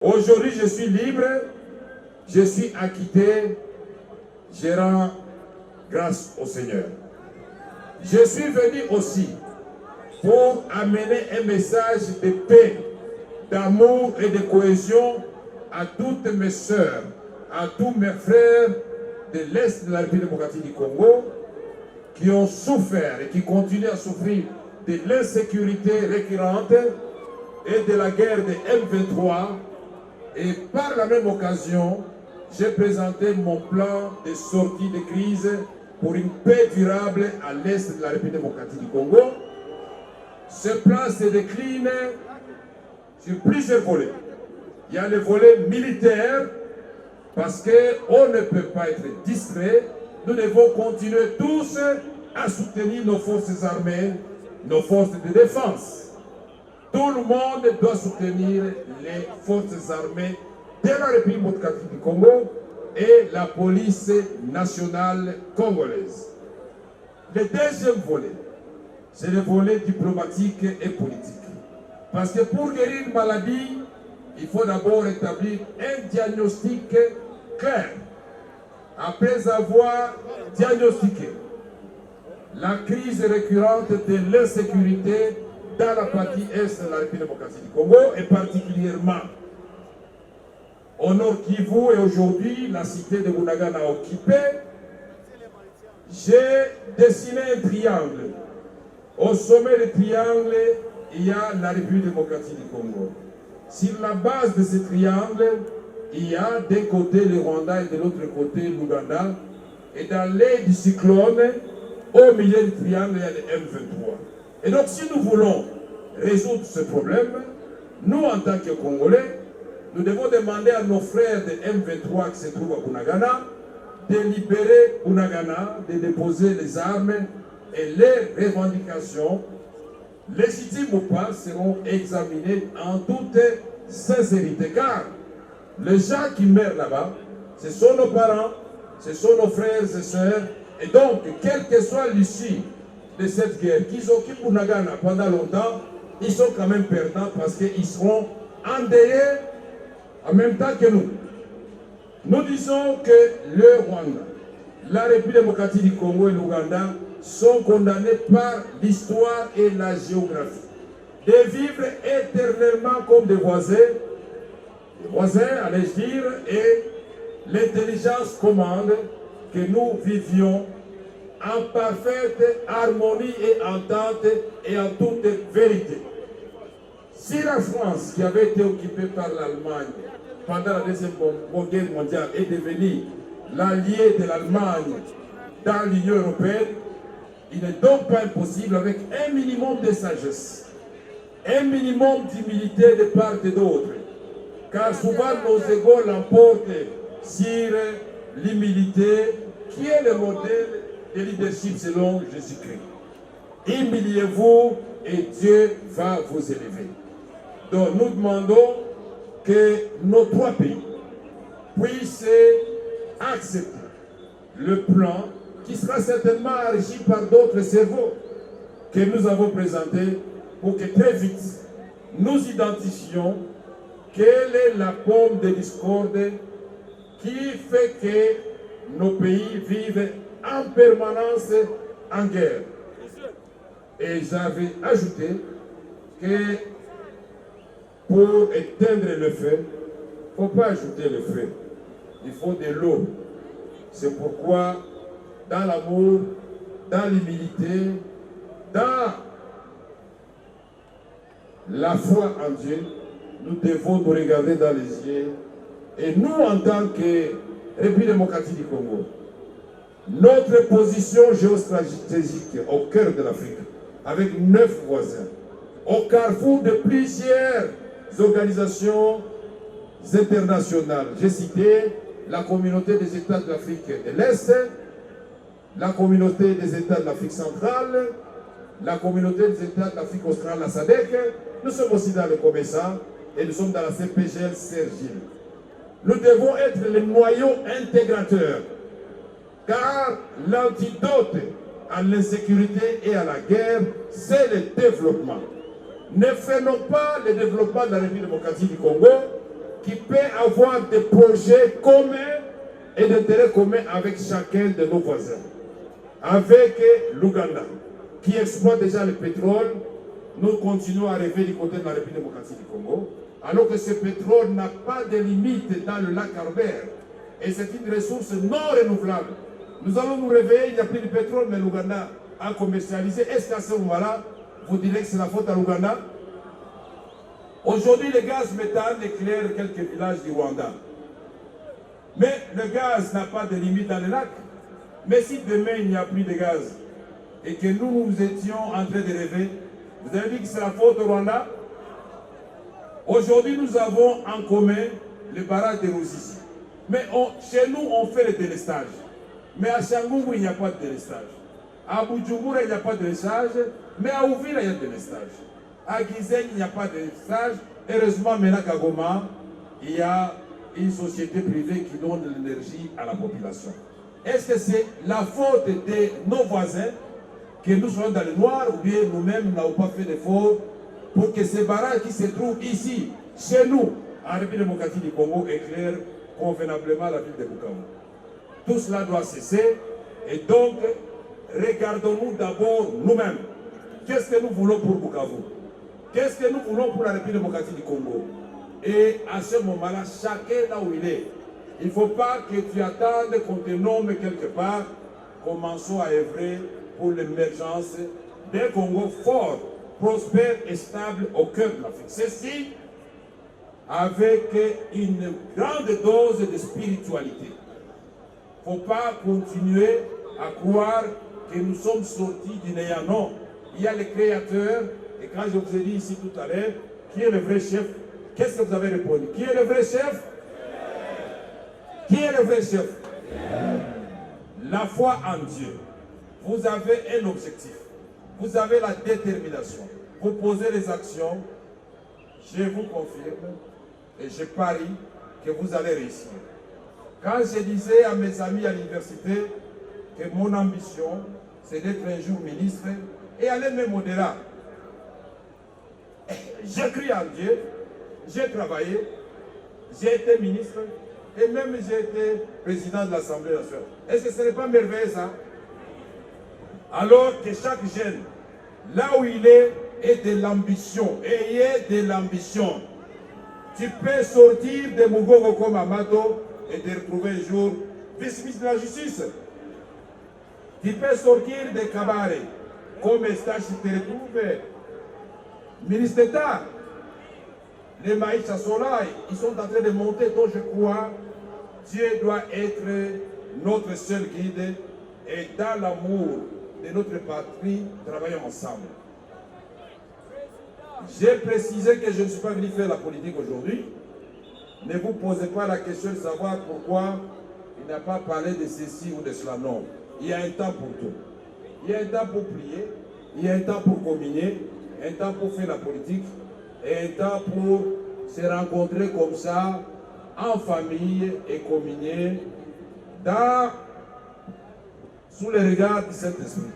Aujourd'hui, je suis libre, je suis acquitté, je rends grâce au Seigneur. Je suis venu aussi pour amener un message de paix, d'amour et de cohésion à toutes mes sœurs, à tous mes frères de l'Est de la République démocratique du Congo qui ont souffert et qui continuent à souffrir de l'insécurité récurrente et de la guerre de M23. Et par la même occasion, j'ai présenté mon plan de sortie de crise pour une paix durable à l'Est de la République démocratique du Congo. Ce plan se décline sur plusieurs volets. Il y a le volet militaire, parce qu'on ne peut pas être distrait. Nous devons continuer tous à soutenir nos forces armées, nos forces de défense. Tout le monde doit soutenir les forces armées de la République démocratique du Congo et la police nationale congolaise. Le deuxième volet, c'est le volet diplomatique et politique. Parce que pour guérir une maladie, il faut d'abord établir un diagnostic clair. Après avoir diagnostiqué la crise récurrente de l'insécurité dans la partie est de la République démocratique du Congo, et particulièrement au Nord Kivu, et aujourd'hui la cité de Bunagana occupée, j'ai dessiné un triangle. Au sommet du triangle, il y a la République démocratique du Congo. Sur la base de ce triangle, il y a d'un côté le Rwanda et de l'autre côté l'Ouganda. Et dans l'air du cyclone, au milieu du triangle, il y a le M23. Et donc, si nous voulons résoudre ce problème, nous, en tant que Congolais, nous devons demander à nos frères de M23 qui se trouvent à Bunagana de libérer Bunagana, de déposer les armes, et les revendications, légitimes ou pas, seront examinées en toute sincérité. Car les gens qui meurent là-bas, ce sont nos parents, ce sont nos frères et sœurs. Et donc, quelle que soit l'issue de cette guerre, qu'ils occupent Bunagana pendant longtemps, ils sont quand même perdants parce qu'ils seront endeuillés en même temps que nous. Nous disons que le Rwanda, la République démocratique du Congo et l'Ouganda sont condamnés par l'histoire et la géographie de vivre éternellement comme des voisins, allais-je dire, et l'intelligence commande que nous vivions en parfaite harmonie et entente et en toute vérité. Si la France, qui avait été occupée par l'Allemagne pendant la Deuxième Guerre mondiale, est devenue l'allié de l'Allemagne dans l'Union européenne, il n'est donc pas impossible, avec un minimum de sagesse, un minimum d'humilité de part et d'autre, car souvent nos égos l'emportent sur l'humilité, qui est le modèle de leadership selon Jésus-Christ. Humiliez-vous et Dieu va vous élever. Donc nous demandons que nos trois pays puissent accepter le plan qui sera certainement enrichi par d'autres cerveaux que nous avons présentés pour que très vite nous identifions quelle est la pomme de discorde qui fait que nos pays vivent en permanence en guerre. Et j'avais ajouté que pour éteindre le feu, il ne faut pas ajouter le feu, il faut de l'eau. C'est pourquoi dans l'amour, dans l'humilité, dans la foi en Dieu, nous devons nous regarder dans les yeux. Et nous, en tant que République démocratique du Congo, notre position géostratégique au cœur de l'Afrique, avec 9 voisins, au carrefour de plusieurs organisations internationales. J'ai cité la communauté des États de l'Afrique de l'Est, la communauté des États de l'Afrique centrale, la communauté des États de l'Afrique australe, la SADC. Nous sommes aussi dans le COMESA et nous sommes dans la CPGL Sergile. Nous devons être les noyaux intégrateurs, car l'antidote à l'insécurité et à la guerre, c'est le développement. Ne freinons pas le développement de la République démocratique du Congo qui peut avoir des projets communs et d'intérêts communs avec chacun de nos voisins. Avec l'Ouganda, qui exploite déjà le pétrole, nous continuons à rêver du côté de la République démocratique du Congo, alors que ce pétrole n'a pas de limite dans le lac Albert. Et c'est une ressource non renouvelable. Nous allons nous réveiller, il n'y a plus de pétrole, mais l'Ouganda a commercialisé. Est-ce qu'à ce moment-là, vous direz que c'est la faute à l'Ouganda? Aujourd'hui, le gaz méthane éclaire quelques villages du Rwanda. Mais le gaz n'a pas de limite dans le lac. Mais si demain il n'y a plus de gaz et que nous étions en train de rêver, vous avez dit que c'est la faute au Rwanda? Aujourd'hui, nous avons en commun le barrage de Ruzizi. Mais chez nous, on fait le délestage. Mais à Changungu, il n'y a pas de délestage. À Bujumbura, il n'y a pas de délestage. Mais à Uvira, il y a de délestage. À Gizenyi, il n'y a pas de délestage. Heureusement, maintenant qu'à Goma, il y a une société privée qui donne de l'énergie à la population. Est-ce que c'est la faute de nos voisins que nous soyons dans le noir ou bien nous-mêmes n'avons pas fait d'efforts pour que ces barrages qui se trouvent ici, chez nous, en République démocratique du Congo, éclairent convenablement la ville de Bukavu? Tout cela doit cesser et donc regardons-nous d'abord nous-mêmes. Qu'est-ce que nous voulons pour Bukavu? Qu'est-ce que nous voulons pour la République démocratique du Congo? Et à ce moment-là, chacun là où il est, il ne faut pas que tu attendes qu'on te nomme quelque part. Commençons à œuvrer pour l'émergence d'un Congo fort, prospère et stable au cœur de l'Afrique. Ceci avec une grande dose de spiritualité. Il ne faut pas continuer à croire que nous sommes sortis du néant. Non, il y a le Créateur. Et quand je vous ai dit ici tout à l'heure, qui est le vrai chef? Qu'est-ce que vous avez répondu? Qui est le vrai chef? Qui est le vrai chef? La foi en Dieu. Vous avez un objectif. Vous avez la détermination. Vous posez les actions. Je vous confirme et je parie que vous allez réussir. Quand je disais à mes amis à l'université que mon ambition, c'est d'être un jour ministre et aller même au-delà. J'ai cru en Dieu, j'ai travaillé, j'ai été ministre et même j'ai été président de l'Assemblée nationale. Est-ce que ce n'est pas merveilleux ça? Alors que chaque jeune, là où il est, ait de l'ambition. Ayez de l'ambition. Tu peux sortir de Mugogo comme Amato et te retrouver un jour vice-ministre de la Justice. Tu peux sortir de Kabare comme Estache te retrouve ministre d'État. Les Maïcha Sola, ils sont en train de monter, donc je crois Dieu doit être notre seul guide et dans l'amour de notre patrie, travaillons ensemble. J'ai précisé que je ne suis pas venu faire la politique aujourd'hui. Ne vous posez pas la question de savoir pourquoi il n'a pas parlé de ceci ou de cela. Non, il y a un temps pour tout. Il y a un temps pour prier, il y a un temps pour communier, un temps pour faire la politique et un temps pour se rencontrer comme ça, en famille et communier sous le regard du Saint-Esprit.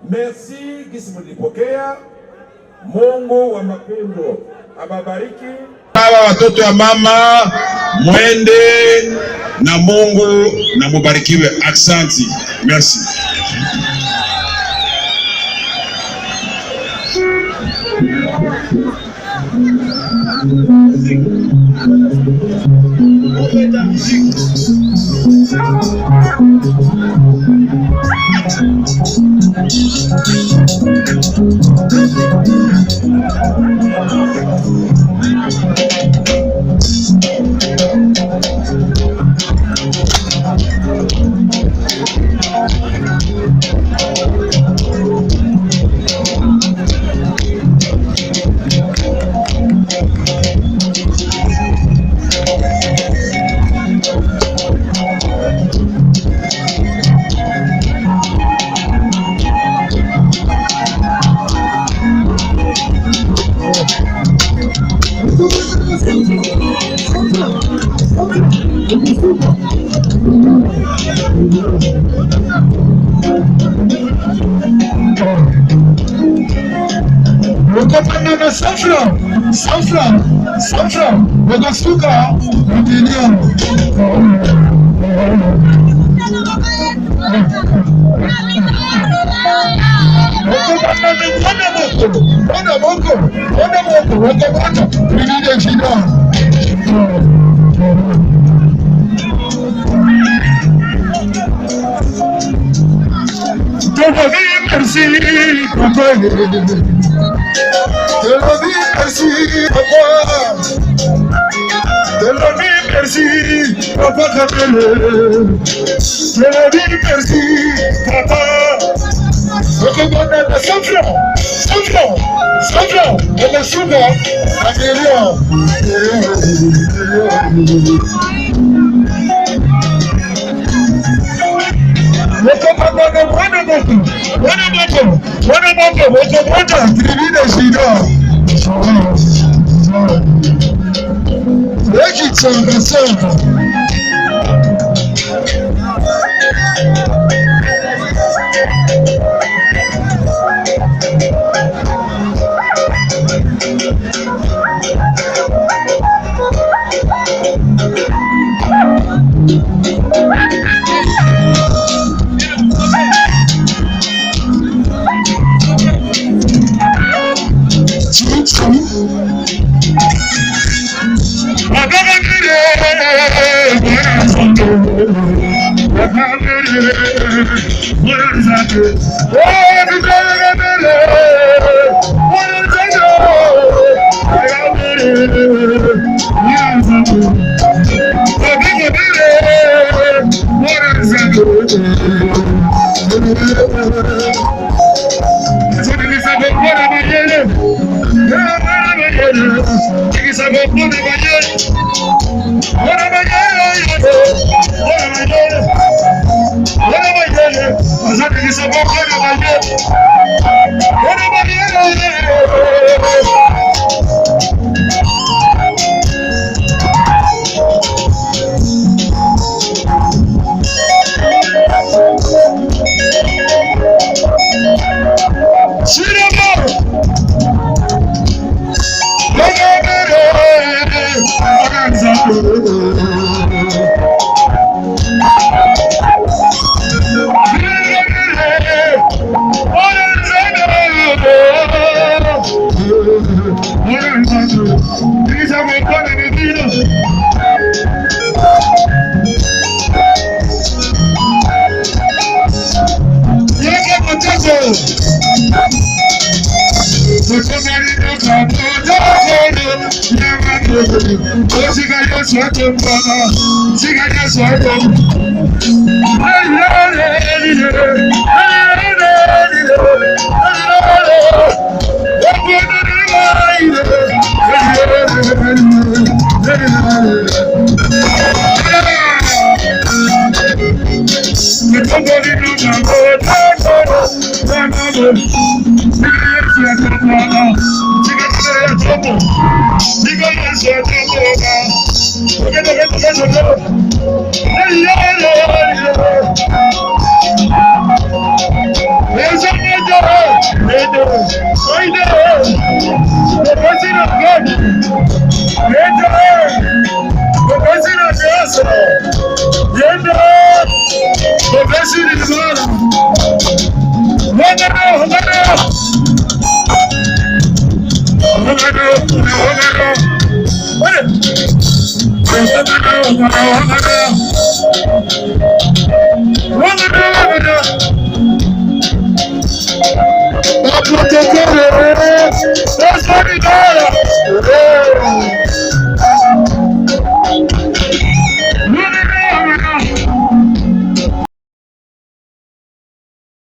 Merci, Gismudi Pokea, Mungu wa mapendo ababariki. Hawa watoto wa mama mwende na Mungu na mubarikiwe. Asante. Merci. Le commandant de 100 francs, Sasa wakasuka milioni Ona moko, wakabata, milioni shida. Te lo di merci, papa. Te lo di merci, papa. Te lo di merci, papa Capelle. Te lo di merci, papa. Wakabata na safra, na suga, amelia. What